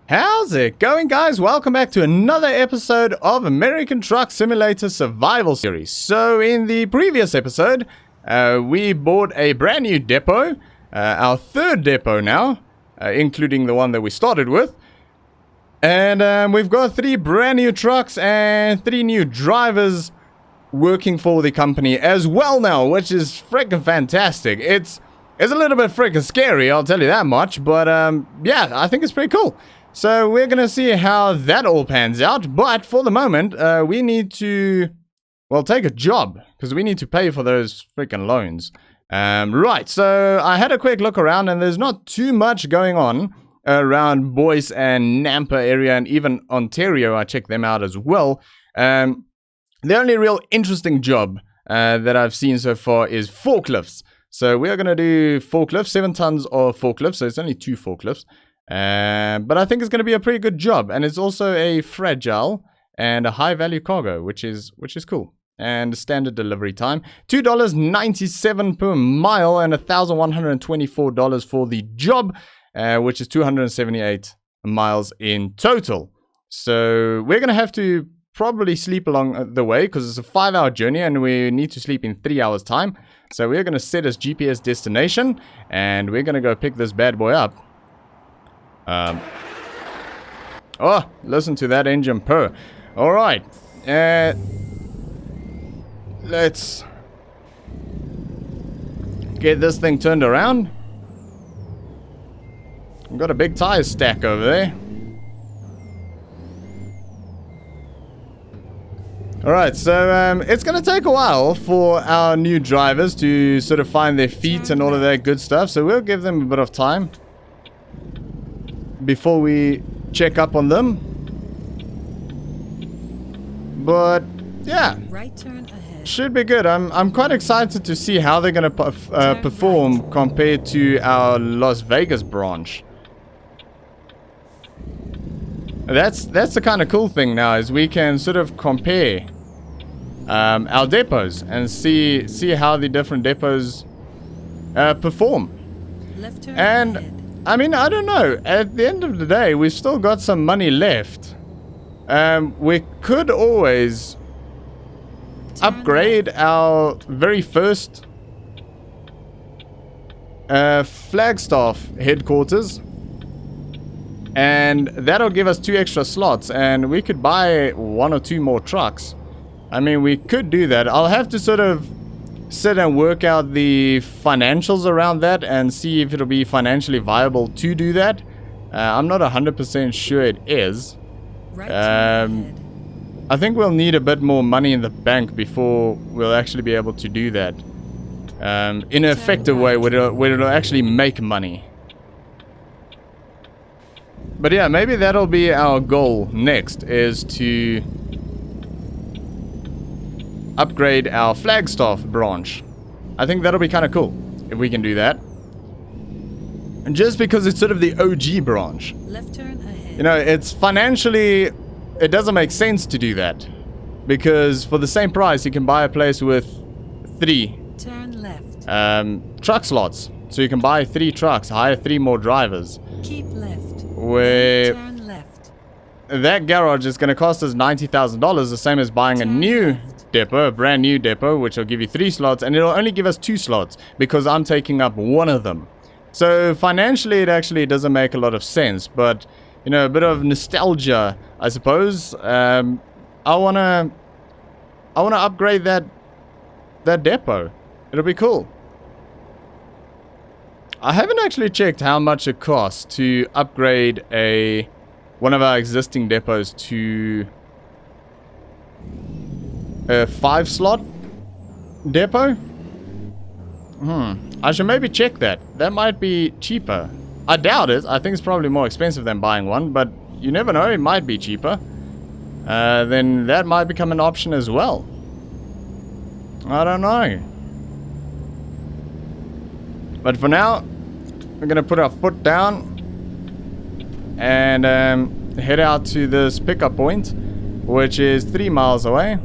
How's it going, guys? Welcome back to another episode of American Truck Simulator Survival Series. So in the previous episode, we bought a brand new depot, our third depot now, including the one that we started with. And we've got 3 brand new trucks and 3 new drivers working for the company as well now, which is freaking fantastic. It's a little bit freaking scary, I'll tell you that much, but yeah, I think it's pretty cool. So we're going to see how that all pans out, but for the moment, we need to, well, take a job, because we need to pay for those freaking loans. Right, so I had a quick look around, and there's not too much going on around Boise and Nampa area, and even Ontario. I checked them out as well. The only real interesting job that I've seen so far is forklifts. So we're going to do forklifts, 7 tons of forklifts, so it's only 2 forklifts. But I think it's going to be a pretty good job, and it's also a fragile and a high value cargo, which is cool. And standard delivery time, $2.97 per mile and $1,124 for the job, which is 278 miles in total. So we're going to have to probably sleep along the way, because it's a 5-hour journey and we need to sleep in 3 hours time. So we're going to set as GPS destination, and we're going to go pick this bad boy up. Oh, listen to that engine purr. Alright, let's get this thing turned around. We've got a big tire stack over there. Alright, so it's going to take a while for our new drivers to sort of find their feet and all of that good stuff, so we'll give them a bit of time before we check up on them. But yeah, right turn ahead. Should be good. I'm quite excited to see how they're going to perform right compared to our Las Vegas branch. That's the kind of cool thing now, is we can sort of compare our depots and see how the different depots perform. Left turn and ahead. I mean, I don't know. At the end of the day, we've still got some money left. We could always upgrade our very first Flagstaff headquarters. And that'll give us 2 extra slots. And we could buy 1 or 2 more trucks. I mean, we could do that. I'll have to sort of sit and work out the financials around that and see if it'll be financially viable to do that. I'm not 100% sure it is. I think we'll need a bit more money in the bank before we'll actually be able to do that in an effective way where it'll actually make money. But yeah, maybe that'll be our goal next, is to upgrade our Flagstaff branch. I think that'll be kind of cool if we can do that. And just because it's sort of the OG branch. Left turn ahead. You know, it's financially, it doesn't make sense to do that. Because for the same price, you can buy a place with 3 turn left truck slots. So you can buy 3 trucks, hire 3 more drivers. Keep left. Where turn left. That garage is going to cost us $90,000, the same as buying a new depot, a brand new depot, which will give you 3 slots, and it'll only give us 2 slots because I'm taking up 1 of them. So financially, it actually doesn't make a lot of sense, but you know, a bit of nostalgia, I suppose. I wanna upgrade that depot. It'll be cool. I haven't actually checked how much it costs to upgrade one of our existing depots to a 5-slot depot. I should maybe check that. That might be cheaper. I doubt it. I think it's probably more expensive than buying one, but you never know. It might be cheaper. Then that might become an option as well. I don't know. But for now, we're going to put our foot down and head out to this pickup point, which is 3 miles away.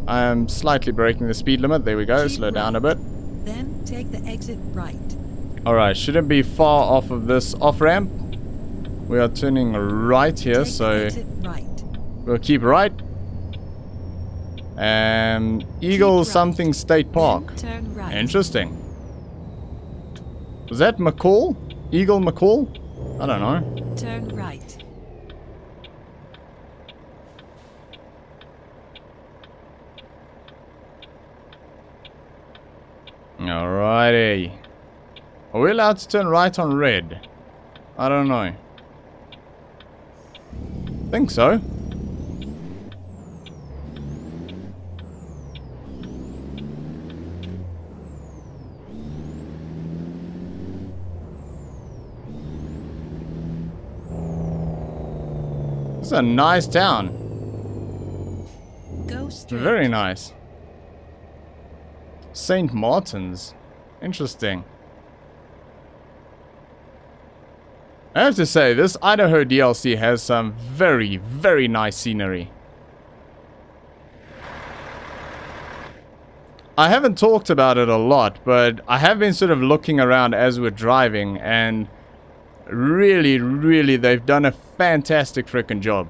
I'm slightly breaking the speed limit. There we go. Keep slow down a bit. Then take the exit right. Alright, shouldn't be far off of this off-ramp. We are turning right here, so right. we'll keep right. Eagle Keep something right. State Park. Turn right. Interesting. Was that McCall? Eagle McCall? I don't know. Turn right. Alrighty. Are we allowed to turn right on red? I don't know. Think so. This is a nice town. Go straight. Very nice. St. Martin's. Interesting. I have to say, this Idaho DLC has some very, very nice scenery. I haven't talked about it a lot, but I have been sort of looking around as we're driving, and really, really, they've done a fantastic freaking job.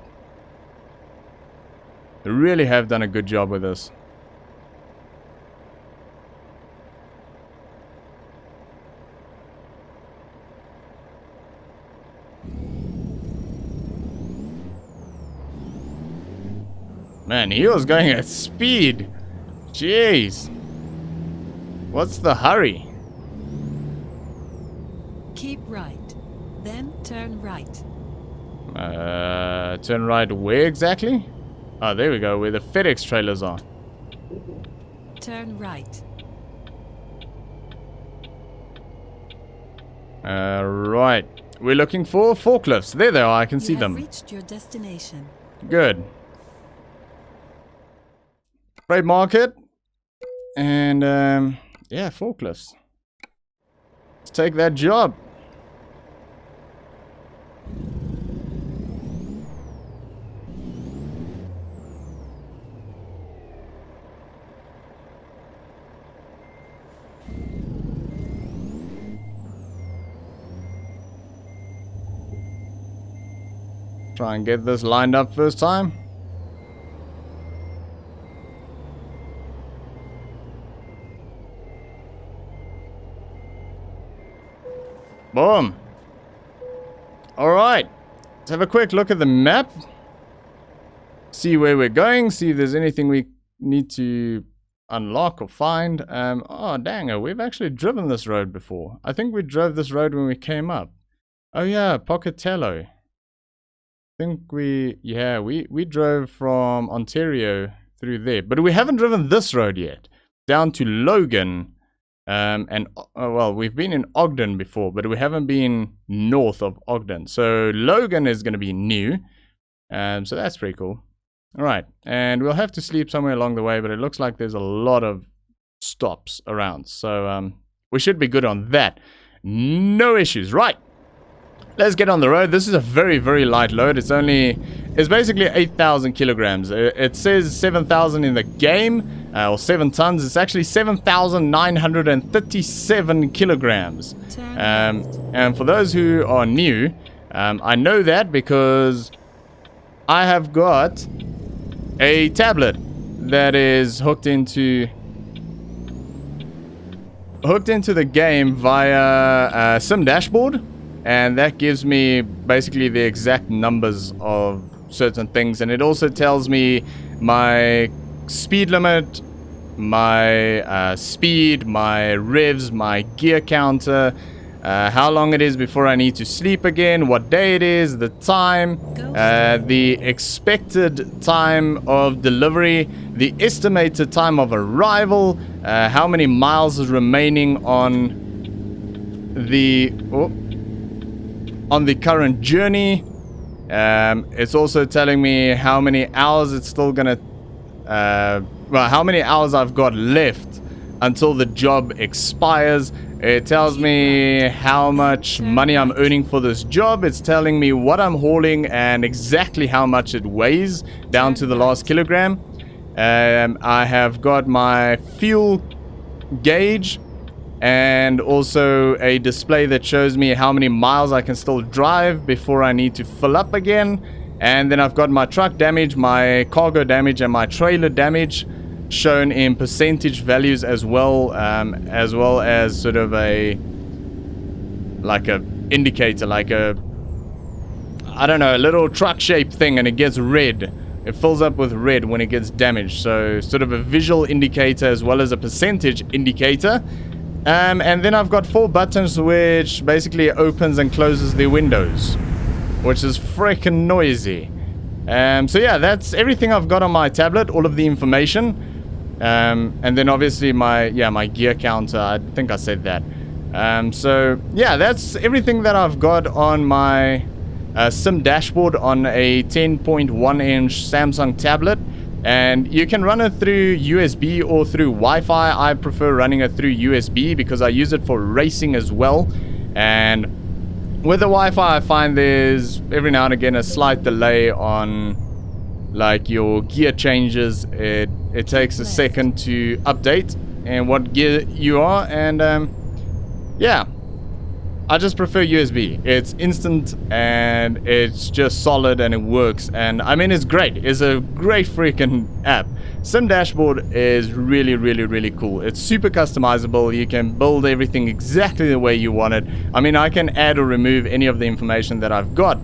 They really have done a good job with this. Man, he was going at speed. Jeez. What's the hurry? Keep right. Then turn right. Turn right where exactly? Oh, there we go, where the FedEx trailers are. Turn right. Right. We're looking for forklifts. There they are, I can see them. You have reached your destination. Good. Freight market. And, yeah, forklifts. Let's take that job. Try and get this lined up first time. Boom. Alright. Let's have a quick look at the map. See where we're going. See if there's anything we need to unlock or find. Oh, dang. We've actually driven this road before. I think we drove this road when we came up. Oh, yeah. Pocatello. I think we drove from Ontario through there. But we haven't driven this road yet. Down to Logan. Well, we've been in Ogden before, but we haven't been north of Ogden. So Logan is going to be new. So that's pretty cool. All right. And we'll have to sleep somewhere along the way, but it looks like there's a lot of stops around. So we should be good on that. No issues. Right. Let's get on the road. This is a very, very light load. It's basically 8,000 kilograms. It says 7,000 in the game, or 7 tons. It's actually 7,937 kilograms. And for those who are new, I know that because I have got a tablet that is hooked into the game via Sim Dashboard. And that gives me basically the exact numbers of certain things. And it also tells me my speed limit, my speed, my revs, my gear counter, how long it is before I need to sleep again, what day it is, the time, the expected time of delivery, the estimated time of arrival, how many miles is remaining on the current journey. It's also telling me how many hours it's still gonna how many hours I've got left until the job expires. It tells me how much money I'm earning for this job. It's telling me what I'm hauling and exactly how much it weighs down to the last kilogram. I have got my fuel gauge and also a display that shows me how many miles I can still drive before I need to fill up again. And then I've got my truck damage, my cargo damage, and my trailer damage shown in percentage values as well as sort of a indicator, like a, I don't know, a little truck shaped thing, and it gets red. It fills up with red when it gets damaged. So sort of a visual indicator as well as a percentage indicator. And then I've got 4 buttons which basically opens and closes the windows, which is freaking noisy. So yeah, that's everything I've got on my tablet, all of the information. And then obviously my gear counter, I think I said that. So yeah, that's everything that I've got on my sim dashboard on a 10.1 inch Samsung tablet. And you can run it through USB or through Wi-Fi. I prefer running it through USB because I use it for racing as well. And with the Wi-Fi, I find there's every now and again a slight delay on like your gear changes. It takes a second to update and what gear you are. And yeah, I just prefer USB. It's instant and it's just solid and it works. And I mean, it's great. It's a great freaking app. Sim Dashboard is really, really, really cool. It's super customizable. You can build everything exactly the way you want it. I mean, I can add or remove any of the information that I've got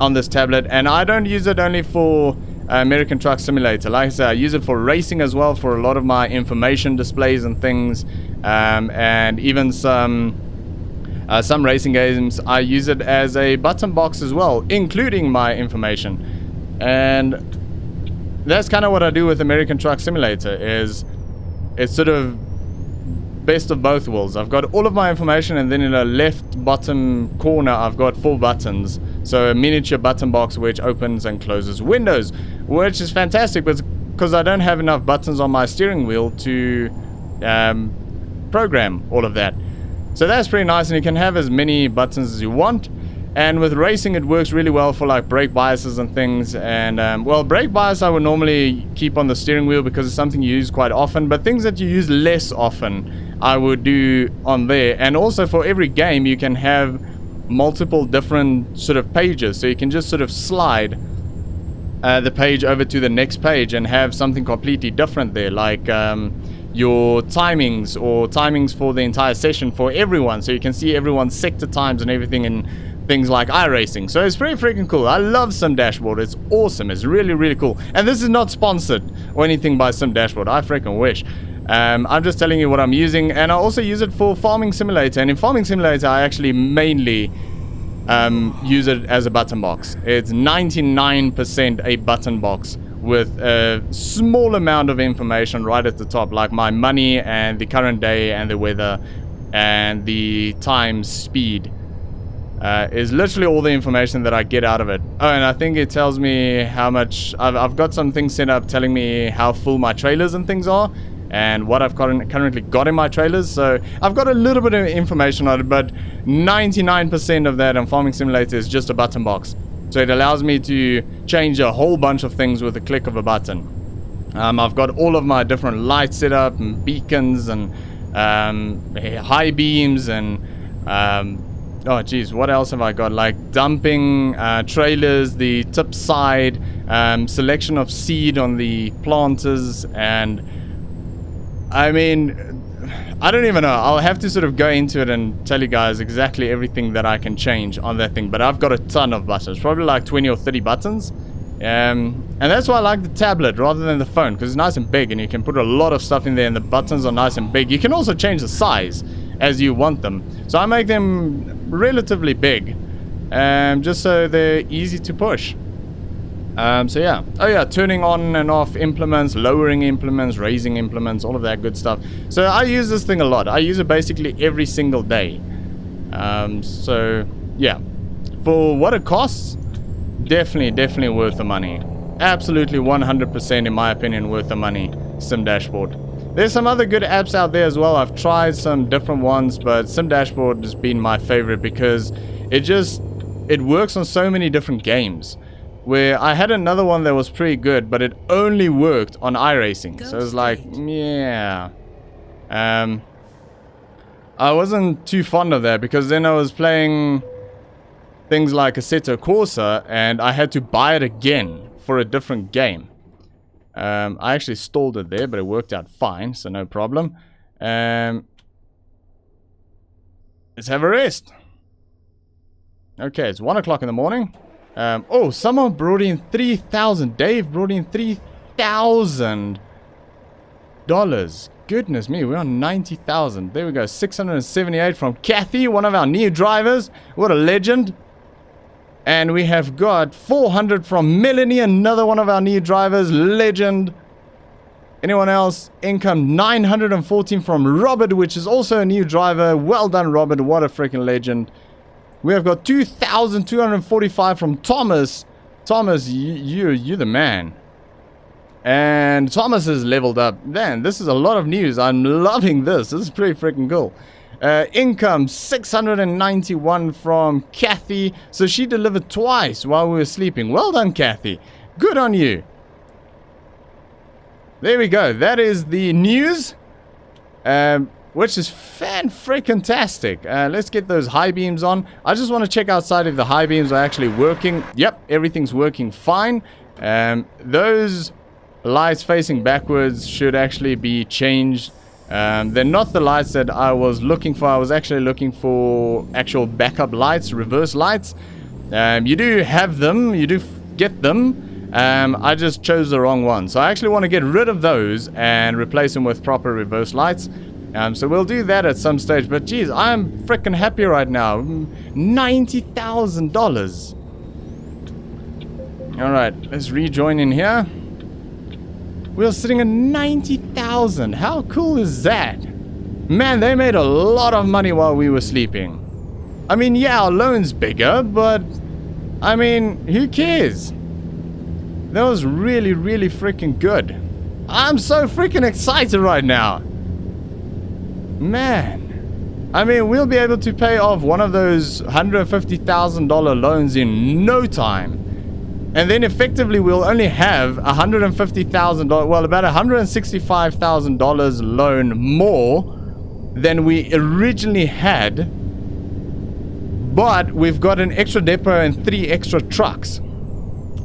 on this tablet. And I don't use it only for American Truck Simulator. Like I said, I use it for racing as well, for a lot of my information displays and things. And even some racing games, I use it as a button box as well, including my information. And that's kind of what I do with American Truck Simulator. Is it's sort of best of both worlds. I've got all of my information, and then in the left bottom corner I've got 4 buttons. So a miniature button box which opens and closes windows, which is fantastic because I don't have enough buttons on my steering wheel to program all of that. So that's pretty nice, and you can have as many buttons as you want. And with racing, it works really well for like brake biases and things. And well, brake bias I would normally keep on the steering wheel because it's something you use quite often. But things that you use less often, I would do on there. And also for every game, you can have multiple different sort of pages. So you can just sort of slide the page over to the next page and have something completely different there. Like your timings or timings for the entire session for everyone, so you can see everyone's sector times and everything in things like iRacing. So it's pretty freaking cool. I love Sim Dashboard. It's awesome. It's really, really cool. And this is not sponsored or anything by Sim Dashboard. I freaking wish. I'm just telling you what I'm using, and I also use it for Farming Simulator. And in Farming Simulator, I actually mainly use it as a button box. It's 99% a button box with a small amount of information right at the top, like my money and the current day and the weather and the time speed. Is literally all the information that I get out of it. Oh, and I think it tells me how much I've got some things set up telling me how full my trailers and things are and what I've currently got in my trailers. So I've got a little bit of information on it, but 99% of that on Farming Simulator is just a button box. So it allows me to change a whole bunch of things with a click of a button. I've got all of my different lights set up and beacons and high beams and oh geez, what else have I got? Like dumping trailers, the tip side, selection of seed on the planters, and I mean, I don't even know. I'll have to sort of go into it and tell you guys exactly everything that I can change on that thing. But I've got a ton of buttons, probably like 20 or 30 buttons. And that's why I like the tablet rather than the phone, because it's nice and big and you can put a lot of stuff in there and the buttons are nice and big. You can also change the size as you want them. So I make them relatively big, just so they're easy to push. So yeah. Oh yeah, turning on and off implements, lowering implements, raising implements, all of that good stuff. So I use this thing a lot. I use it basically every single day. So yeah, for what it costs, definitely worth the money. Absolutely 100% in my opinion worth the money. Sim Dashboard. There's some other good apps out there as well. I've tried some different ones, but Sim Dashboard has been my favorite because it works on so many different games. Where I had another one that was pretty good, but it only worked on iRacing. So it was like, yeah. I wasn't too fond of that because then I was playing things like Assetto Corsa and I had to buy it again for a different game. I actually stalled it there, but it worked out fine, so no problem. Let's have a rest. Okay, it's 1 o'clock in the morning. Oh, someone brought in 3,000. Dave brought in $3,000. Goodness me, we're on 90,000. There we go, 678 from Kathy, one of our new drivers. What a legend. And we have got 400 from Melanie, another one of our new drivers. Legend. Anyone else? Income 914 from Robert, which is also a new driver. Well done, Robert. What a freaking legend. We have got 2,245 from Thomas. Thomas, you're the man. And Thomas has leveled up. Man, this is a lot of news. I'm loving this. This is pretty freaking cool. Income 691 from Kathy. So she delivered twice while we were sleeping. Well done, Kathy. Good on you. There we go. That is the news. Which is fan-freaking-tastic. Let's get those high beams on. I just want to check outside if the high beams are actually working. Yep, everything's working fine. Those lights facing backwards should actually be changed. They're not the lights that I was looking for. I was actually looking for actual backup lights, reverse lights. You do have them. You do get them. I just chose the wrong one. So I actually want to get rid of those and replace them with proper reverse lights. So we'll do that at some stage. But geez, I'm freaking happy right now. $90,000. Alright, let's rejoin in here. We're sitting at 90,000. How cool is that? Man, they made a lot of money while we were sleeping. I mean, yeah, our loan's bigger, but I mean, who cares? That was really, really freaking good. I'm so freaking excited right now. Man. I mean, we'll be able to pay off one of those $150,000 loans in no time. And then effectively we'll only have $150,000, well, about $165,000 loan more than we originally had. But we've got an extra depot and 3 extra trucks.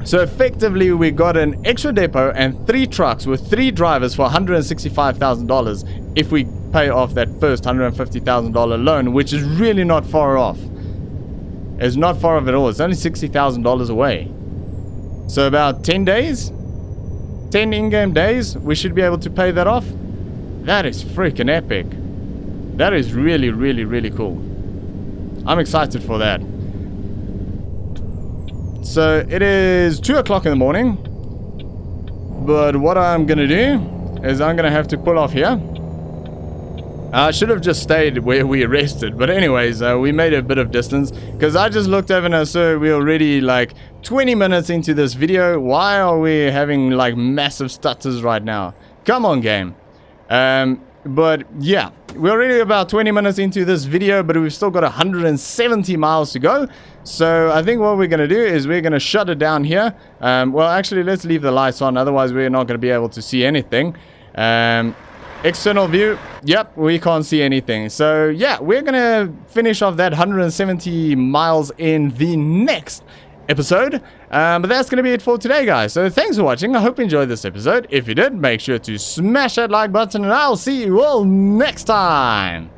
So effectively we got an extra depot and 3 trucks with 3 drivers for $165,000 if we pay off that first $150,000 loan, which is really not far off. It's not far off at all. It's only $60,000 away. So about 10 days, 10 in-game days, we should be able to pay that off. That is freaking epic. That is really, really, really cool. I'm excited for that. So it is 2 o'clock in the morning. But what I'm going to do is I'm going to have to pull off here. I should have just stayed where we rested. But anyways, we made a bit of distance. Because I just looked over and so we're already like 20 minutes into this video. Why are we having like massive stutters right now? Come on, game. But yeah, we're already about 20 minutes into this video. But we've still got 170 miles to go. So I think what we're going to do is we're going to shut it down here. Well, actually, let's leave the lights on. Otherwise, we're not going to be able to see anything. External view, yep, we can't see anything. So yeah, we're gonna finish off that 170 miles in the next episode. But that's gonna be it for today, guys. So thanks for watching. I hope you enjoyed this episode. If you did, make sure to smash that like button and I'll see you all next time.